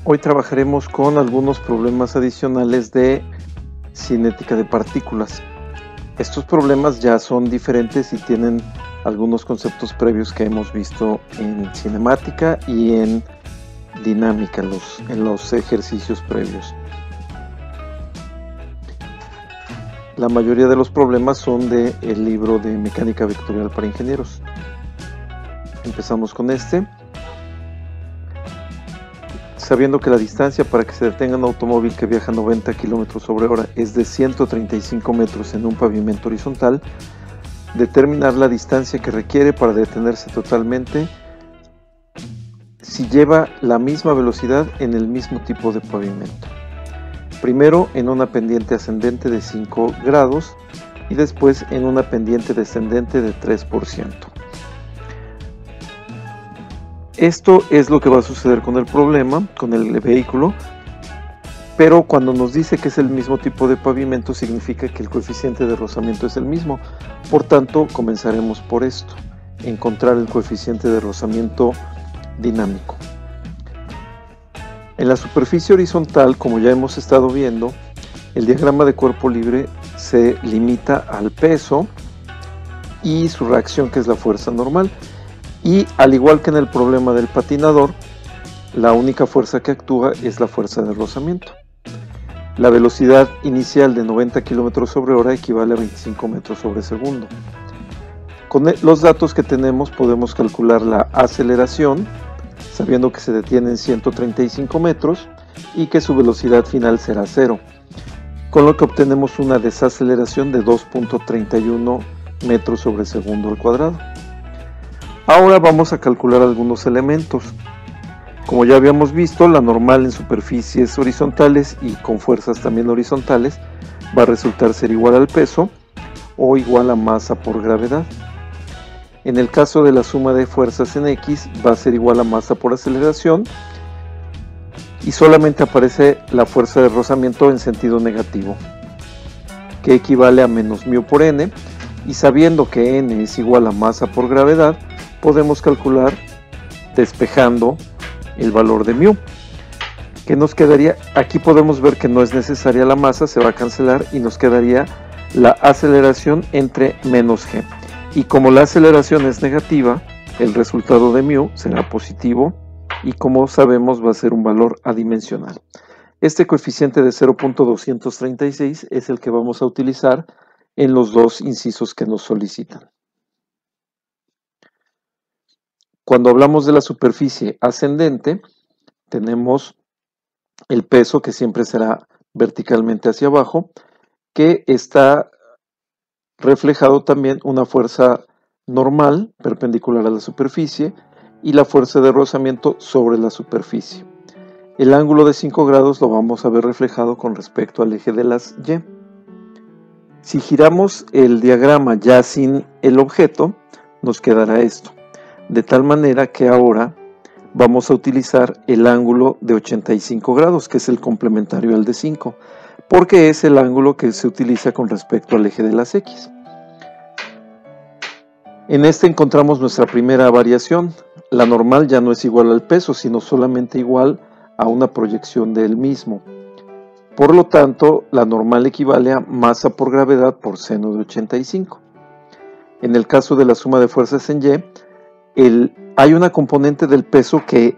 Hoy trabajaremos con algunos problemas adicionales de cinética de partículas. Estos problemas ya son diferentes y tienen algunos conceptos previos que hemos visto en cinemática y en dinámica, en los ejercicios previos. La mayoría de los problemas son del libro de Mecánica Vectorial para Ingenieros. Empezamos con este. Sabiendo que la distancia para que se detenga un automóvil que viaja 90 km/h es de 135 metros en un pavimento horizontal, determinar la distancia que requiere para detenerse totalmente si lleva la misma velocidad en el mismo tipo de pavimento. Primero en una pendiente ascendente de 5 grados y después en una pendiente descendente de 3%. Esto es lo que va a suceder con el problema, con el vehículo, pero cuando nos dice que es el mismo tipo de pavimento significa que el coeficiente de rozamiento es el mismo. Por tanto, comenzaremos por esto, encontrar el coeficiente de rozamiento dinámico. En la superficie horizontal, como ya hemos estado viendo, el diagrama de cuerpo libre se limita al peso y su reacción, que es la fuerza normal. Y al igual que en el problema del patinador, la única fuerza que actúa es la fuerza de rozamiento. La velocidad inicial de 90 km/h equivale a 25 metros sobre segundo. Con los datos que tenemos podemos calcular la aceleración, sabiendo que se detiene en 135 metros y que su velocidad final será 0, con lo que obtenemos una desaceleración de 2.31 metros sobre segundo al cuadrado. Ahora vamos a calcular algunos elementos. Como ya habíamos visto, la normal en superficies horizontales y con fuerzas también horizontales va a resultar ser igual al peso o igual a masa por gravedad. En el caso de la suma de fuerzas en X va a ser igual a masa por aceleración y solamente aparece la fuerza de rozamiento en sentido negativo, que equivale a menos μ por n, y sabiendo que n es igual a masa por gravedad, podemos calcular despejando el valor de μ, que nos quedaría, aquí podemos ver que no es necesaria la masa, se va a cancelar y nos quedaría la aceleración entre menos g, y como la aceleración es negativa, el resultado de μ será positivo y como sabemos va a ser un valor adimensional. Este coeficiente de 0.236 es el que vamos a utilizar en los dos incisos que nos solicitan. Cuando hablamos de la superficie ascendente, tenemos el peso, que siempre será verticalmente hacia abajo, que está reflejado también una fuerza normal perpendicular a la superficie y la fuerza de rozamiento sobre la superficie. El ángulo de 5 grados lo vamos a ver reflejado con respecto al eje de las Y. Si giramos el diagrama ya sin el objeto, nos quedará esto. De tal manera que ahora vamos a utilizar el ángulo de 85 grados, que es el complementario al de 5, porque es el ángulo que se utiliza con respecto al eje de las X. En este encontramos nuestra primera variación. La normal ya no es igual al peso, sino solamente igual a una proyección del mismo. Por lo tanto, la normal equivale a masa por gravedad por seno de 85. En el caso de la suma de fuerzas en Y, hay una componente del peso que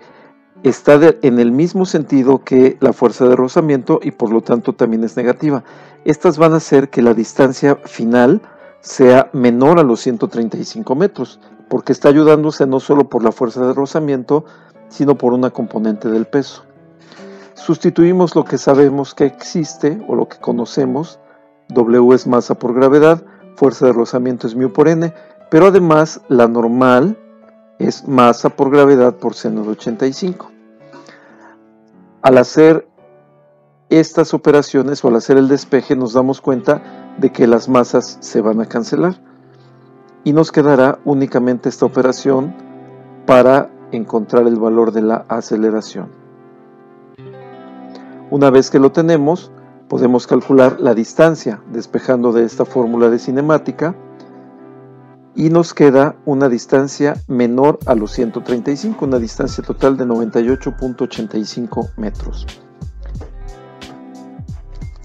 está en el mismo sentido que la fuerza de rozamiento y por lo tanto también es negativa. Estas van a hacer que la distancia final sea menor a los 135 metros, porque está ayudándose no solo por la fuerza de rozamiento, sino por una componente del peso. Sustituimos lo que sabemos que existe o lo que conocemos. W es masa por gravedad, fuerza de rozamiento es μ por n, pero además la normal es masa por gravedad por seno de 85. Al hacer estas operaciones o al hacer el despeje nos damos cuenta de que las masas se van a cancelar y nos quedará únicamente esta operación para encontrar el valor de la aceleración. Una vez que lo tenemos, podemos calcular la distancia despejando de esta fórmula de cinemática y nos queda una distancia menor a los 135, una distancia total de 98.85 metros.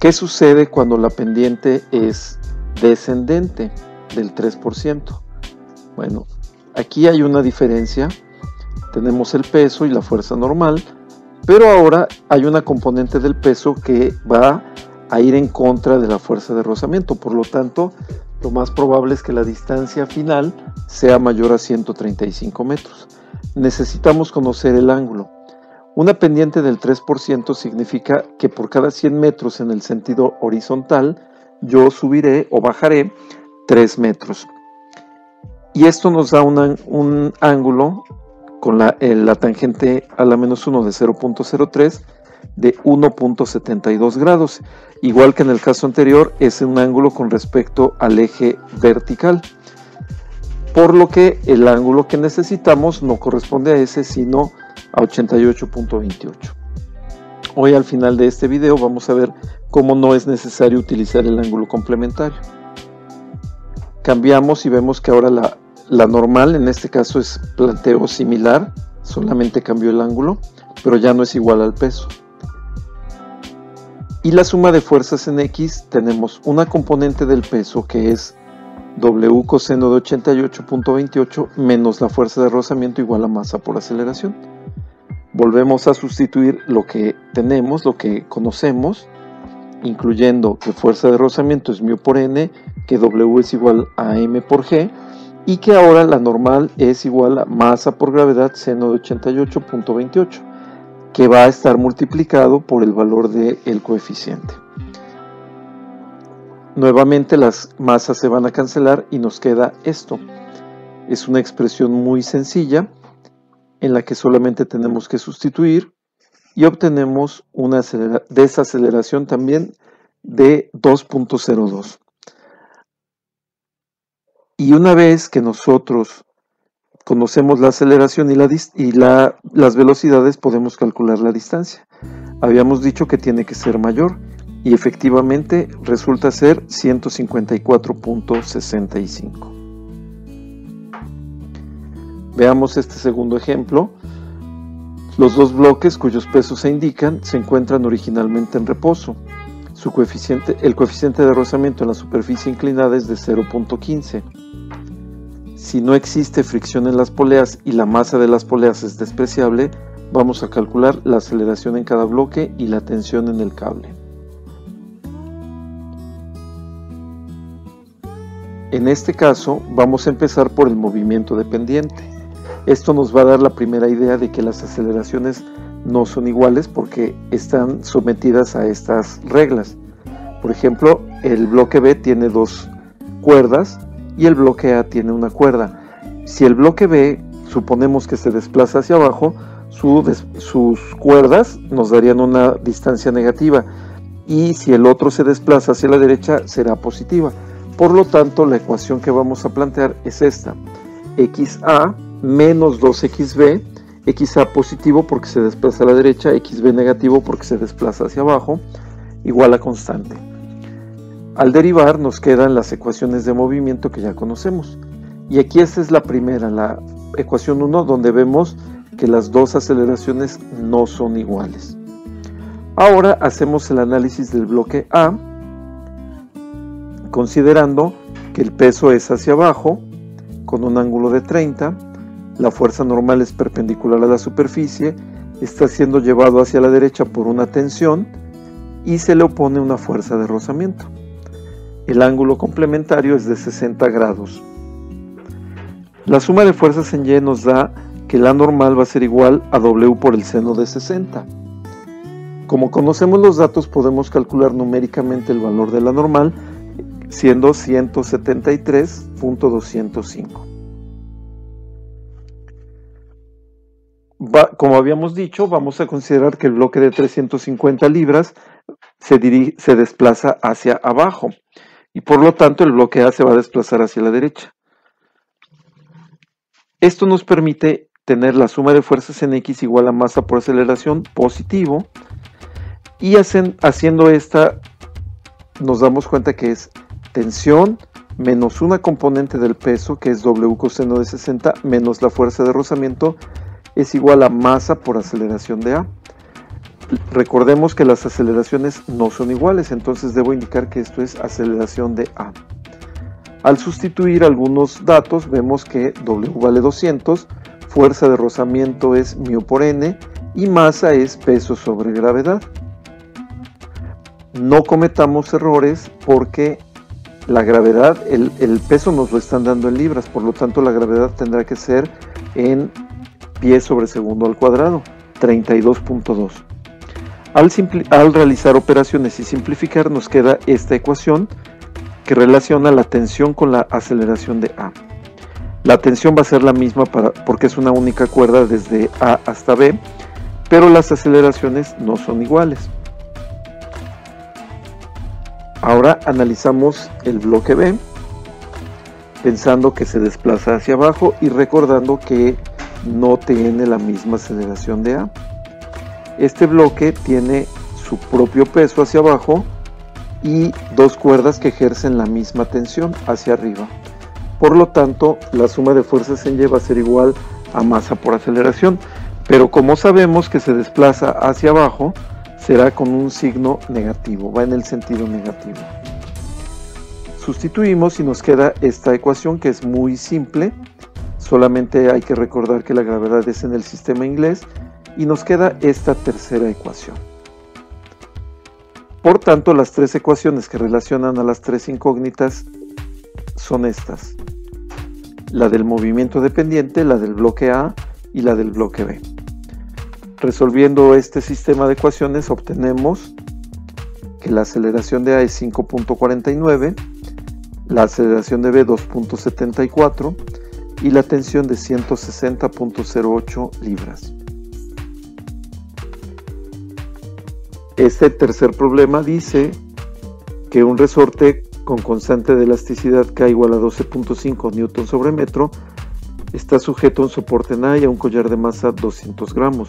¿Qué sucede cuando la pendiente es descendente del 3%? Bueno, aquí hay una diferencia. Tenemos el peso y la fuerza normal, pero ahora hay una componente del peso que va a ir en contra de la fuerza de rozamiento. Por lo tanto, lo más probable es que la distancia final sea mayor a 135 metros. Necesitamos conocer el ángulo. Una pendiente del 3% significa que por cada 100 metros en el sentido horizontal, yo subiré o bajaré 3 metros. Y esto nos da un ángulo con la tangente a la menos 1 de 0.03 de 1.72 grados. Igual que en el caso anterior, es un ángulo con respecto al eje vertical. Por lo que el ángulo que necesitamos no corresponde a ese, sino a 88.28. Hoy al final de este video vamos a ver cómo no es necesario utilizar el ángulo complementario. Cambiamos y vemos que ahora la normal, en este caso es planteo similar, solamente cambió el ángulo, pero ya no es igual al peso. Y la suma de fuerzas en X, tenemos una componente del peso que es W coseno de 88.28 menos la fuerza de rozamiento igual a masa por aceleración. Volvemos a sustituir lo que tenemos, lo que conocemos, incluyendo que fuerza de rozamiento es μ por n, que W es igual a m por g, y que ahora la normal es igual a masa por gravedad seno de 88.28, que va a estar multiplicado por el valor del coeficiente. Nuevamente las masas se van a cancelar y nos queda esto. Es una expresión muy sencilla en la que solamente tenemos que sustituir y obtenemos una desaceleración también de 2.02. Y una vez que nosotros conocemos la aceleración y las velocidades, podemos calcular la distancia. Habíamos dicho que tiene que ser mayor y efectivamente resulta ser 154.65. Veamos este segundo ejemplo. Los dos bloques cuyos pesos se indican se encuentran originalmente en reposo. El coeficiente de rozamiento en la superficie inclinada es de 0.15. Si no existe fricción en las poleas y la masa de las poleas es despreciable, vamos a calcular la aceleración en cada bloque y la tensión en el cable. En este caso, vamos a empezar por el movimiento de pendiente. Esto nos va a dar la primera idea de que las aceleraciones no son iguales porque están sometidas a estas reglas. Por ejemplo, el bloque B tiene dos cuerdas y el bloque A tiene una cuerda. Si el bloque B suponemos que se desplaza hacia abajo, sus cuerdas nos darían una distancia negativa, y si el otro se desplaza hacia la derecha será positiva. Por lo tanto, la ecuación que vamos a plantear es esta: XA menos 2XB, XA positivo porque se desplaza a la derecha, XB negativo porque se desplaza hacia abajo, igual a constante. Al derivar nos quedan las ecuaciones de movimiento que ya conocemos. Y aquí esta es la primera, la ecuación 1, donde vemos que las dos aceleraciones no son iguales. Ahora hacemos el análisis del bloque A, considerando que el peso es hacia abajo, con un ángulo de 30, la fuerza normal es perpendicular a la superficie, está siendo llevado hacia la derecha por una tensión y se le opone una fuerza de rozamiento. El ángulo complementario es de 60 grados. La suma de fuerzas en Y nos da que la normal va a ser igual a W por el seno de 60. Como conocemos los datos, podemos calcular numéricamente el valor de la normal, siendo 173.205. Como habíamos dicho, vamos a considerar que el bloque de 350 libras se desplaza hacia abajo, y por lo tanto el bloque A se va a desplazar hacia la derecha. Esto nos permite tener la suma de fuerzas en X igual a masa por aceleración positivo, y haciendo esta nos damos cuenta que es tensión menos una componente del peso, que es W coseno de 60, menos la fuerza de rozamiento, es igual a masa por aceleración de A. Recordemos que las aceleraciones no son iguales, entonces debo indicar que esto es aceleración de A. Al sustituir algunos datos, vemos que W vale 200, fuerza de rozamiento es μ por n y masa es peso sobre gravedad. No cometamos errores porque la gravedad, el peso nos lo están dando en libras, por lo tanto la gravedad tendrá que ser en pies sobre segundo al cuadrado, 32.2. Al realizar operaciones y simplificar, nos queda esta ecuación que relaciona la tensión con la aceleración de A. La tensión va a ser la misma porque es una única cuerda desde A hasta B, pero las aceleraciones no son iguales. Ahora analizamos el bloque B, pensando que se desplaza hacia abajo y recordando que no tiene la misma aceleración de A. Este bloque tiene su propio peso hacia abajo y dos cuerdas que ejercen la misma tensión hacia arriba. Por lo tanto, la suma de fuerzas en Y va a ser igual a masa por aceleración, pero como sabemos que se desplaza hacia abajo, será con un signo negativo, va en el sentido negativo. Sustituimos y nos queda esta ecuación que es muy simple, solamente hay que recordar que la gravedad es en el sistema inglés, y nos queda esta tercera ecuación. Por tanto, las tres ecuaciones que relacionan a las tres incógnitas son estas: la del movimiento dependiente, la del bloque A y la del bloque B. Resolviendo este sistema de ecuaciones obtenemos que la aceleración de A es 5.49, la aceleración de B 2.74 y la tensión de 160.08 libras. Este tercer problema dice que un resorte con constante de elasticidad K igual a 12.5 Newton sobre metro está sujeto a un soporte en A y a un collar de masa 200 gramos.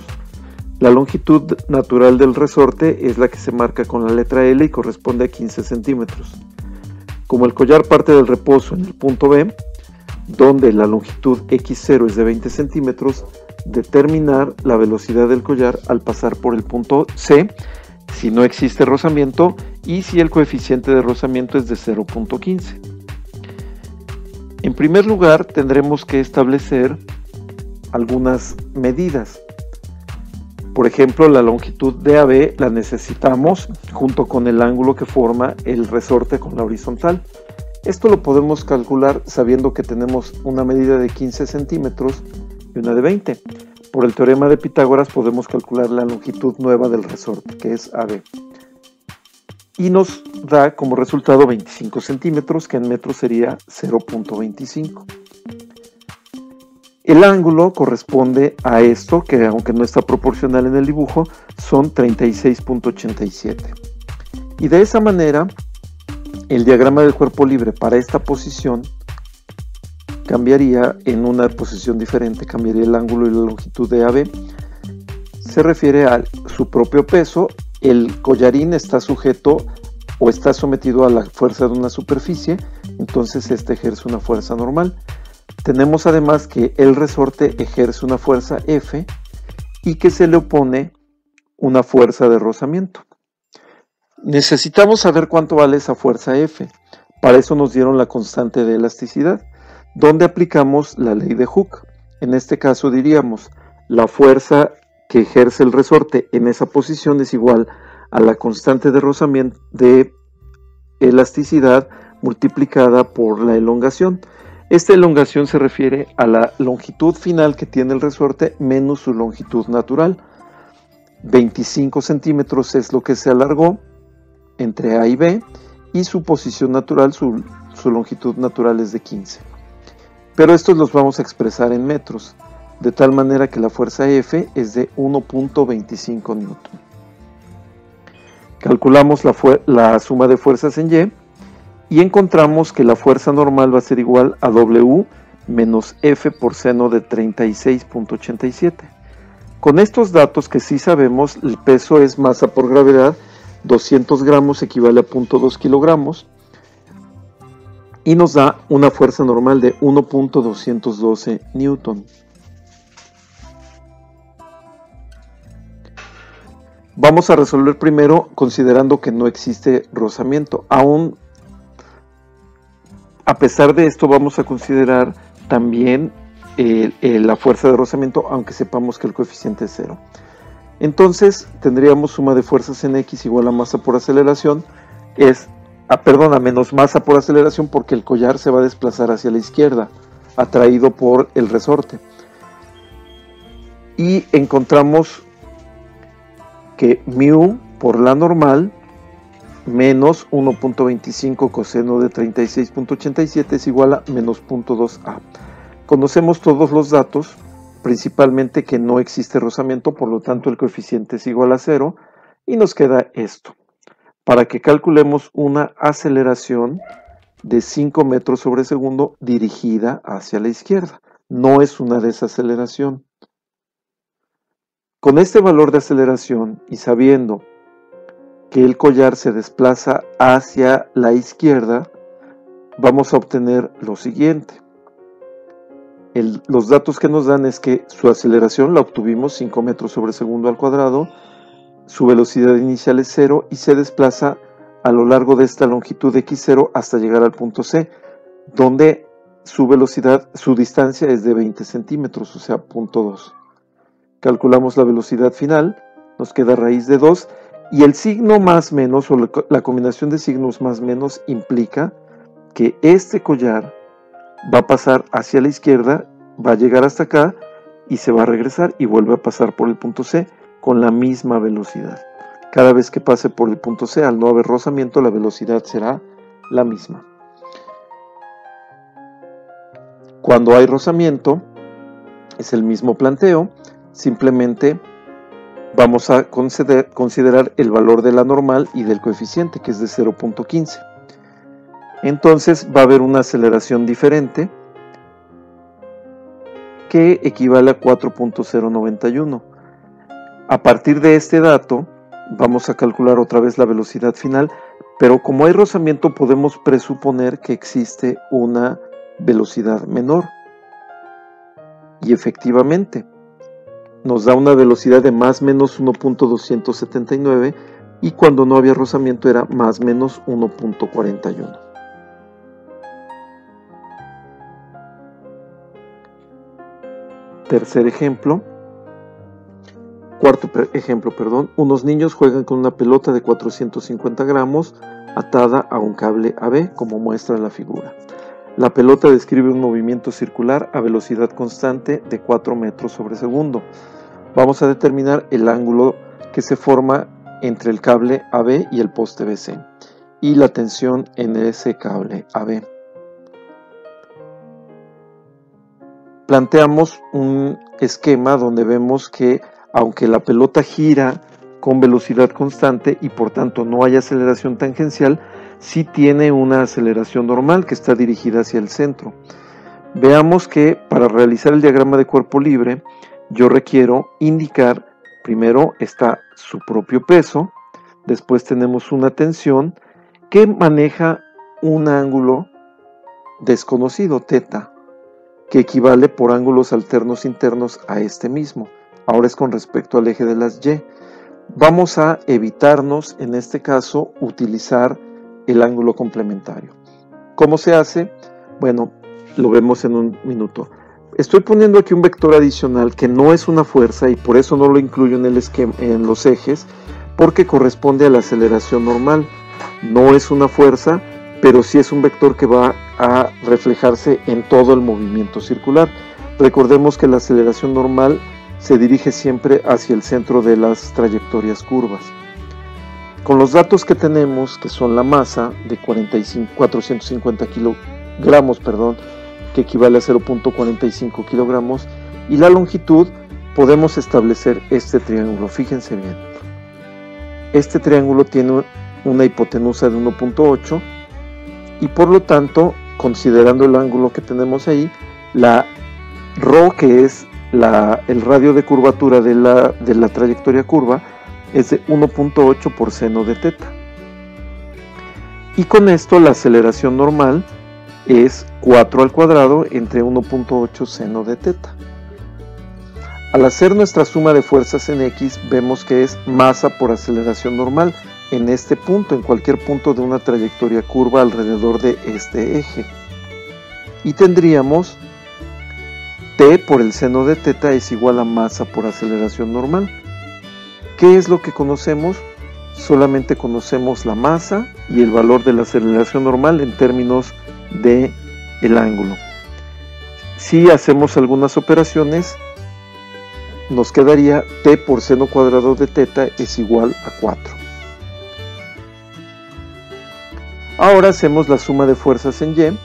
La longitud natural del resorte es la que se marca con la letra L y corresponde a 15 centímetros. Como el collar parte del reposo en el punto B, donde la longitud X0 es de 20 centímetros, determinar la velocidad del collar al pasar por el punto C, si no existe rozamiento y si el coeficiente de rozamiento es de 0.15. En primer lugar, tendremos que establecer algunas medidas. Por ejemplo, la longitud de AB la necesitamos junto con el ángulo que forma el resorte con la horizontal. Esto lo podemos calcular sabiendo que tenemos una medida de 15 centímetros y una de 20. Por el teorema de Pitágoras podemos calcular la longitud nueva del resorte, que es AB. Y nos da como resultado 25 centímetros, que en metros sería 0.25. El ángulo corresponde a esto, que aunque no está proporcional en el dibujo, son 36.87. Y de esa manera, el diagrama del cuerpo libre para esta posición cambiaría en una posición diferente, cambiaría el ángulo y la longitud de AB. Se refiere a su propio peso. El collarín está sujeto o está sometido a la fuerza de una superficie, entonces este ejerce una fuerza normal. Tenemos además que el resorte ejerce una fuerza F y que se le opone una fuerza de rozamiento. Necesitamos saber cuánto vale esa fuerza F. Para eso nos dieron la constante de elasticidad, donde aplicamos la ley de Hooke. En este caso diríamos, la fuerza que ejerce el resorte en esa posición es igual a la constante de rozamiento de elasticidad multiplicada por la elongación. Esta elongación se refiere a la longitud final que tiene el resorte menos su longitud natural. 25 centímetros es lo que se alargó entre A y B, y su posición natural, su longitud natural es de 15. Pero estos los vamos a expresar en metros, de tal manera que la fuerza F es de 1.25 newton. Calculamos la suma de fuerzas en Y y encontramos que la fuerza normal va a ser igual a W menos F por seno de 36.87. Con estos datos que sí sabemos, el peso es masa por gravedad, 200 gramos equivale a 0.2 kilogramos. y nos da una fuerza normal de 1.212 Newton. Vamos a resolver primero considerando que no existe rozamiento. Aún a pesar de esto, vamos a considerar también la fuerza de rozamiento, aunque sepamos que el coeficiente es 0. Entonces tendríamos suma de fuerzas en X igual a masa por aceleración, a menos masa por aceleración, porque el collar se va a desplazar hacia la izquierda, atraído por el resorte. Y encontramos que μ por la normal menos 1.25 coseno de 36.87 es igual a menos 0.2a. Conocemos todos los datos, principalmente que no existe rozamiento, por lo tanto el coeficiente es igual a 0, y nos queda esto, para que calculemos una aceleración de 5 metros sobre segundo dirigida hacia la izquierda. No es una desaceleración. Con este valor de aceleración y sabiendo que el collar se desplaza hacia la izquierda, vamos a obtener lo siguiente. Los datos que nos dan es que su aceleración la obtuvimos 5 metros sobre segundo al cuadrado, su velocidad inicial es 0 y se desplaza a lo largo de esta longitud x0 hasta llegar al punto C, donde su distancia es de 20 centímetros, o sea, 0.2. Calculamos la velocidad final, nos queda raíz de 2, y el signo más menos, o la combinación de signos más menos, implica que este collar va a pasar hacia la izquierda, va a llegar hasta acá y se va a regresar y vuelve a pasar por el punto C con la misma velocidad. Cada vez que pase por el punto C, al no haber rozamiento, la velocidad será la misma. Cuando hay rozamiento, es el mismo planteo, simplemente vamos a considerar el valor de la normal y del coeficiente, que es de 0.15. Entonces va a haber una aceleración diferente que equivale a 4.091. A partir de este dato vamos a calcular otra vez la velocidad final, pero como hay rozamiento podemos presuponer que existe una velocidad menor. Y efectivamente nos da una velocidad de más menos 1.279 y cuando no había rozamiento era más menos 1.41. Cuarto ejemplo, unos niños juegan con una pelota de 450 gramos atada a un cable AB, como muestra la figura. La pelota describe un movimiento circular a velocidad constante de 4 metros sobre segundo. Vamos a determinar el ángulo que se forma entre el cable AB y el poste BC y la tensión en ese cable AB. Planteamos un esquema donde vemos que aunque la pelota gira con velocidad constante y por tanto no hay aceleración tangencial, sí tiene una aceleración normal que está dirigida hacia el centro. Veamos que para realizar el diagrama de cuerpo libre yo requiero indicar, primero está su propio peso, después tenemos una tensión que maneja un ángulo desconocido, θ, que equivale por ángulos alternos internos a este mismo. Ahora es con respecto al eje de las Y. Vamos a evitarnos, en este caso, utilizar el ángulo complementario. ¿Cómo se hace? Bueno, lo vemos en un minuto. Estoy poniendo aquí un vector adicional que no es una fuerza y por eso no lo incluyo en el esquema, en los ejes, porque corresponde a la aceleración normal. No es una fuerza, pero sí es un vector que va a reflejarse en todo el movimiento circular. Recordemos que la aceleración normal se dirige siempre hacia el centro de las trayectorias curvas. Con los datos que tenemos, que son la masa de 450 kilogramos, que equivale a 0.45 kilogramos, y la longitud, podemos establecer este triángulo. Fíjense bien. Este triángulo tiene una hipotenusa de 1.8 y por lo tanto, considerando el ángulo que tenemos ahí, la ρ, que es el radio de curvatura de la trayectoria curva, es de 1.8 por seno de θ. Y con esto la aceleración normal es 4 al cuadrado entre 1.8 seno de teta. Al hacer nuestra suma de fuerzas en X, vemos que es masa por aceleración normal en este punto, en cualquier punto de una trayectoria curva alrededor de este eje. Y tendríamos T por el seno de teta es igual a masa por aceleración normal. ¿Qué es lo que conocemos? Solamente conocemos la masa y el valor de la aceleración normal en términos de el ángulo. Si hacemos algunas operaciones, nos quedaría T por seno cuadrado de teta es igual a 4. Ahora hacemos la suma de fuerzas en Y,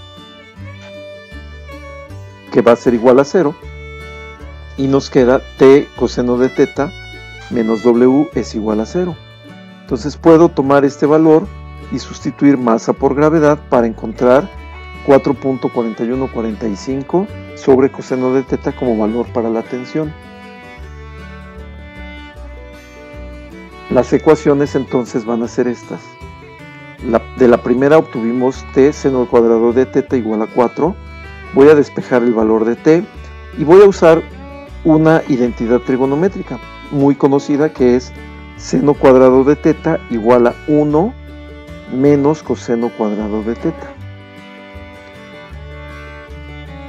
que va a ser igual a 0, y nos queda T coseno de teta menos W es igual a 0. Entonces puedo tomar este valor y sustituir masa por gravedad para encontrar 4.4145 sobre coseno de teta como valor para la tensión. Las ecuaciones entonces van a ser estas. De la primera obtuvimos T seno al cuadrado de teta igual a 4. Voy a despejar el valor de T y voy a usar una identidad trigonométrica muy conocida que es seno cuadrado de teta igual a 1 menos coseno cuadrado de teta.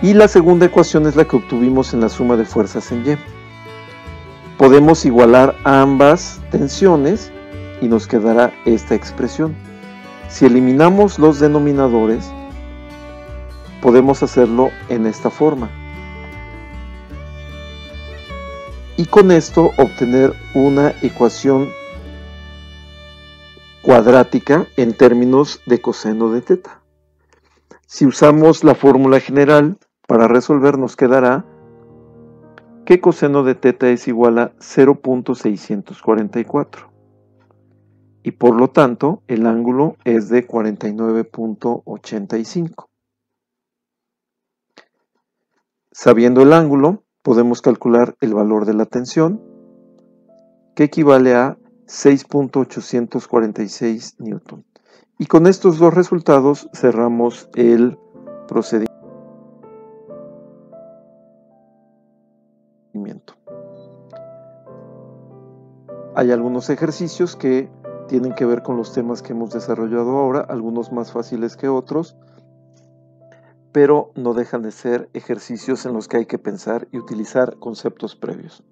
Y la segunda ecuación es la que obtuvimos en la suma de fuerzas en Y. Podemos igualar ambas tensiones y nos quedará esta expresión. Si eliminamos los denominadores, podemos hacerlo en esta forma. Y con esto obtener una ecuación cuadrática en términos de coseno de teta. Si usamos la fórmula general para resolver, nos quedará que coseno de teta es igual a 0.644 y por lo tanto el ángulo es de 49.85. Sabiendo el ángulo, podemos calcular el valor de la tensión, que equivale a 6.846 newton. Y con estos dos resultados cerramos el procedimiento. Hay algunos ejercicios que tienen que ver con los temas que hemos desarrollado ahora, algunos más fáciles que otros, pero no dejan de ser ejercicios en los que hay que pensar y utilizar conceptos previos.